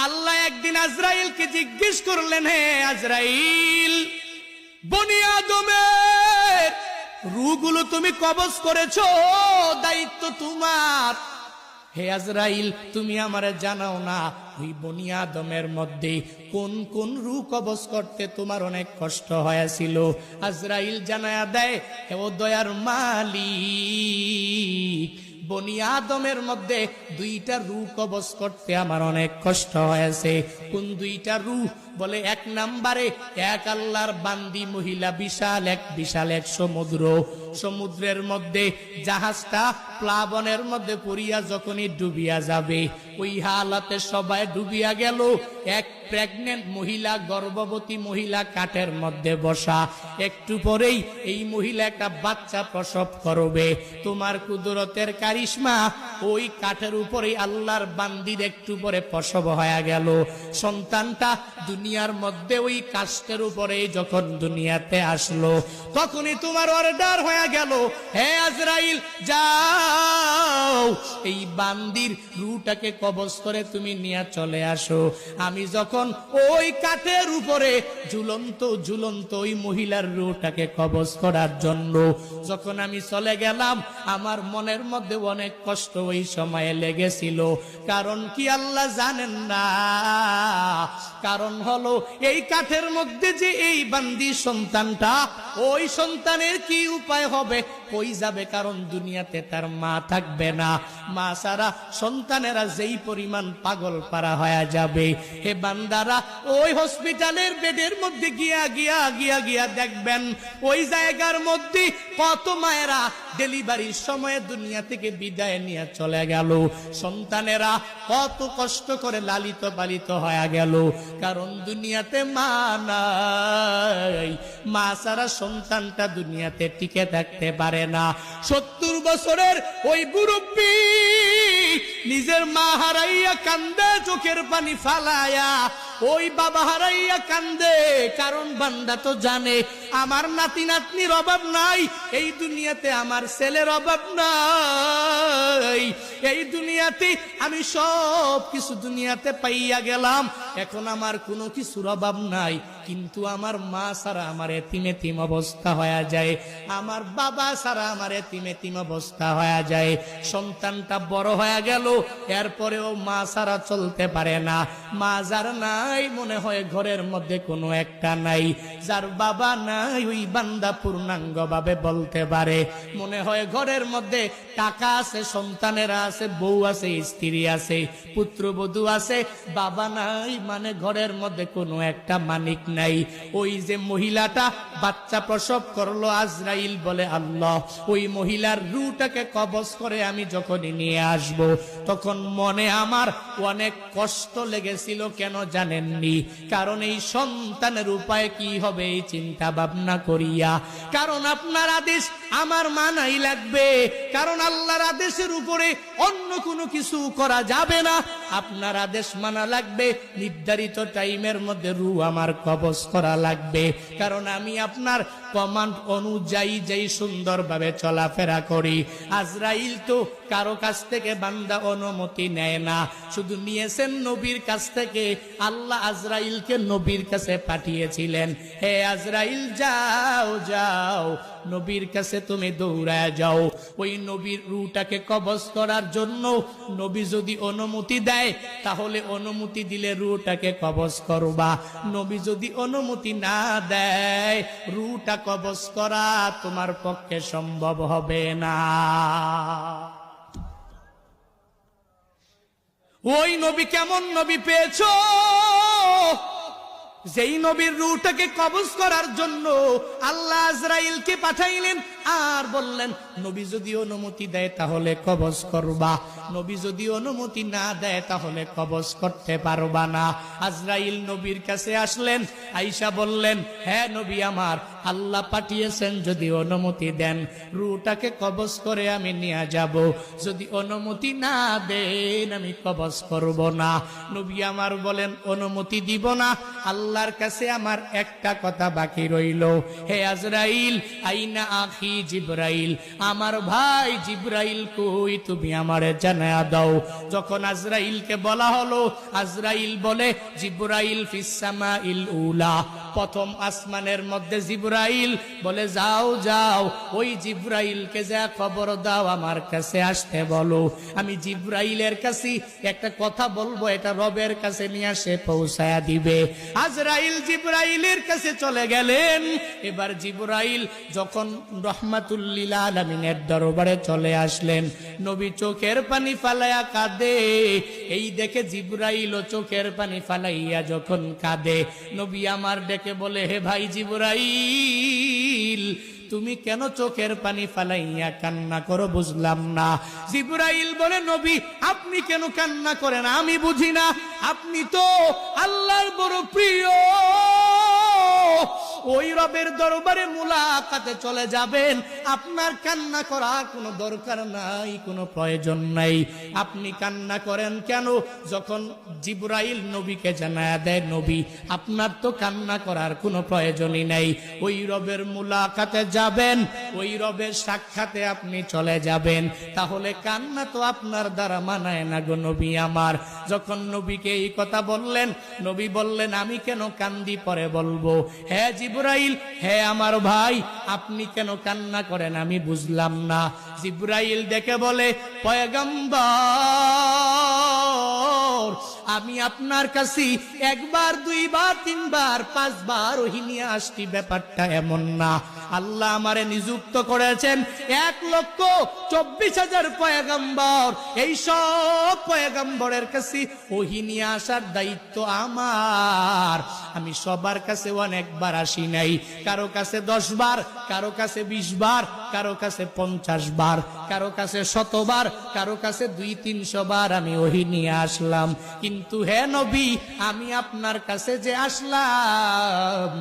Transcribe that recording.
আল্লাহ একদিন আজরাইলকে জিজ্ঞেস করলেন, হে আজরাইল, বনি আদমের রূহগুলো তুমি কবজ করেছো, দায়িত্ব তোমার। হে আজরাইল, তুমি আমারে জানাও না ওই বনি আদমের মধ্যে কোন কোন রূহ কবজ করতে তোমার অনেক কষ্ট হয়েছিল? আজরাইল জানায়া দেয়, হে ও দয়ার মালিক, বনি আদমের মধ্যে দুইটা রূহ কবজ করতে আমার অনেক কষ্ট হয়েছে। কোন দুইটা রূহ? বলে, এক নম্বরে এক আল্লাহর বান্দি মহিলা, বিশাল এক সমুদ্রের মধ্যে জাহাজটা প্লাবনের মধ্যে পড়িয়া যখনই ডুবিয়া যাবে, ওই হালাতে সবাই ডুবিয়া গেল। এক প্রেগনেন্ট মহিলা, গর্ভবতী মহিলা কাঠের মধ্যে বসা, একটু পরেই এই মহিলা একটা বাচ্চা প্রসব করবে। তোমার কুদরতের কারিশমা, ওই কাঠের উপরেই আল্লাহর বান্দির একটু পরে প্রসব হয়ে গেল। সন্তানটা দুনিয়ার মধ্যে ওই কাষ্ঠের উপরে যখন দুনিয়াতে আসলো, তখনই তোমার অর্ডার হয়ে গেল, হে আজরাইল, যাও এই বান্দির রূহটাকে কবজ করে তুমি নিয়ে চলে আসো। আমি যখন ওই কাঠের উপরে ঝুলন্ত ওই মহিলার রূহটাকে কবজ করার জন্য যখন আমি চলে গেলাম, আমার মনের মধ্যে অনেক কষ্ট ওই সময়ে লেগেছিল। কারণ কি আল্লাহ জানেন না? কারণ হলো এই কাঠের মধ্যে যে এই বান্দি সন্তানটা, ওই সন্তানের কি উপায় হবে, কই যাবে? কারণ দুনিয়াতে তার মা থাকবে না। মা ছাড়া সন্তানেরা যেই পরিমাণ পাগল পারা হয়ে যাবে, হে বান্দারা, ওই হসপিটালের বেডের মধ্যে গিয়া দেখবেন, ওই জায়গার মধ্যে কত মায়েরা ডেলিভারির সময় দুনিয়া থেকে বিদায় নিয়ে চলে গেল। সন্তানেরা কত কষ্ট করে লালিত পালিত হয়ে গেল, কারণ দুনিয়াতে মা নাই। মা ছাড়া সন্তানটা দুনিয়াতে টিকে থাকতে পারে না। 70 বছরের ওই মুরব্বী নিজের মা হারাইয়া কান্দে, চোখের পানি ফালায়া, ওই বাবা হারাইয়া কান্দে। কারণ বান্দা তো জানে আমার নাতি নাতনির অভাব নাই, এই দুনিয়াতে আমার ছেলের অভাব নাই, এই দুনিয়াতে আমি সব কিছু দুনিয়াতে পাইয়া গেলাম, এখন আমার কোনো কিছুর অভাব নাই। কিন্তু আমার মা ছাড়া আমার এতিম অবস্থা হয়ে যায়, আমার বাবা ছাড়া আমার এতিম অবস্থা হয়ে যায়। সন্তানটা বড় হয়ে গেল, এরপরেও মা ছাড়া চলতে পারে না। মা যার নাই, মনে হয় ঘরের মধ্যে কোনো একটা নাই। যার বাবা নাই, ওই বান্দা পূর্ণাঙ্গ ভাবে বলতে পারে, মনে হয় ঘরের মধ্যে টাকা আছে, সন্তানেরা আছে, বউ আছে, স্ত্রী আছে, পুত্রবধূ আছে, বাবা নাই, মানে ঘরের মধ্যে কোনো একটা মানিক নাই। ওই যে মহিলাটা বাচ্চা প্রসব করলো, আজরাইল বলে, আল্লাহ, ওই মহিলার রূহটাকে কবজ করে আমি যখনই নিয়ে আসব, তখন মনে আমার অনেক কষ্ট লেগেছিল। কেন জানেননি? কারণ এই সন্তানের উপায় কি হবে এই চিন্তা ভাবনা করিয়া। কারণ আপনার আদেশ আমার মানাই লাগবে, কারণ আল্লাহর আদেশের উপরে অন্য কোনো কিছু করা যাবে না। আপনার আদেশ মানা লাগবে, নির্ধারিত টাইমের মধ্যে রূহ আমার কবজ করা লাগবে। কারণ আমি আপনার কমান্ড অনুযায়ী যেই সুন্দরভাবে চলাফেরা করি। আজরাইল তো কারো কাছ থেকে বান্দা অনুমতি নেয় না, শুধু নিয়েছেন নবীর কাছ থেকে। আল্লাহ আজরাইলকে নবীর কাছে পাঠিয়েছিলেন, হে আজরাইল, যাও নবীর কাছে তুমি দৌড়ায় যাও, ওই নবীর রূহটাকে কবজ করার জন্য। নবী যদি অনুমতি দেয়, তাহলে অনুমতি দিলে রূহটাকে কবজ করবা। নবী যদি অনুমতি না দেয়, রূহটা কবজ করা তোমার পক্ষে সম্ভব হবে না। ওই নবী কেমন নবী পেয়েছো? যেই নবীর রূহটাকে কবজ করার জন্য আল্লাহ আজরাইলকে পাঠাইলেন, আর বললেন, নবী যদি অনুমতি দেয় তাহলে কবজ করবা, নবী যদি অনুমতি না দেয় তাহলে কবজ করতে পারবা না। আজরাইল নবীর কাছে আসলেন, আয়েশা বললেন, হ্যাঁ নবী আমার, আল্লাহ পাঠিয়েছেন, যদি অনুমতি দেন রূহটাকে কবজ করে আমি নিয়ে যাব, যদি অনুমতি না দেন আমি কবজ করব না। নবী আমার বলেন, অনুমতি দিব না, আল্লাহর কাছে আমার একটা কথা বাকি রইল, হে আজরাইল, আইনা আখি জিবরাইল, আমার ভাই জিবরাইল কই, তুমি আমারে জানায়া দাও। যখন আজরাইলকে বলা হলো, আজরাইল বলে জিবরাইল ফিস সামাইল উলা, প্রথম আসমানের মধ্যে জিবরাইল বলে যাও যাও, ওই জিবরাইলকে যা খবর দাও আমার কাছে আসতে বলো। আমি জিবরাইলের কাছে একটা কথা বলবো, এটা রবের কাছে নিয়ে আসে পৌঁছায়া দিবে। আজরাইল জিবরাইলের কাছে চলে গেলেন। এবার জিবরাইল যখন রহমাতুল্লিল আলামিনের দরবারে চলে আসলেন, নবী চোখের পানি ফালাইয়া কাঁদে। এই দেখে জিবরাইল চোখের পানি ফালাইয়া যখন কাঁদে, নবী আমার ডেকে বলে, হে ভাই জিবরাইল, তুমি কেন চোখের পানি ফালাইয়া কান্না করো, বুঝলাম না। জিবরাইল বলে, নবী আপনি কেন কান্না করেন আমি বুঝি না, আপনি তো আল্লাহর বড় প্রিয়, ওই রবের দরবারে মুলাকাতে চলে যাবেন, আপনার কান্না করার কোনো দরকার নাই, কোনো প্রয়োজন নাই, আপনি কান্না করেন কেন? যখন জিবরাইল নবীকে জানায়া দেয়, নবী আপনার তো কান্না করার কোনো প্রয়োজনই নাই, ওই রবের মুলাকাতে যাবেন, ওই রবের সাক্ষাতে আপনি চলে যাবেন, তাহলে কান্না তো আপনার দ্বারা মানায় না গো নবী আমার। যখন নবীকে এই কথা বললেন, নবী বললেন, আমি কেন কান্দি পরে বলবো। হ্যাঁ জিবরাইল, হ্যাঁ আমার ভাই, আপনি কেন কান্না করেন আমি বুঝলাম না। জিবরাইল দেখে বলে, পয়গম্বর, আমি আপনার কাছে একবার, দুইবার, তিনবার, পাঁচবার ওহী নিয়ে আসছি, ব্যাপারটা এমন না। আল্লাহ আমারে নিযুক্ত করেছেন 1,24,000 পয়গম্বর, এই সব পয়গম্বরের কাছে ওহী নিয়ে আসার দায়িত্ব আমার। আমি সবার কাছে অনেকবার আসি নাই, কারো কাছে 10 বার, কারো কাছে 20 বার, কারো কাছে 50 বার, কারো কাছে 100 বার, কারো কাছে 200-300 বার আমি ওহী নিয়ে আসলাম। কিন্তু হে নবী, আমি আপনার কাছে যে আসলাম,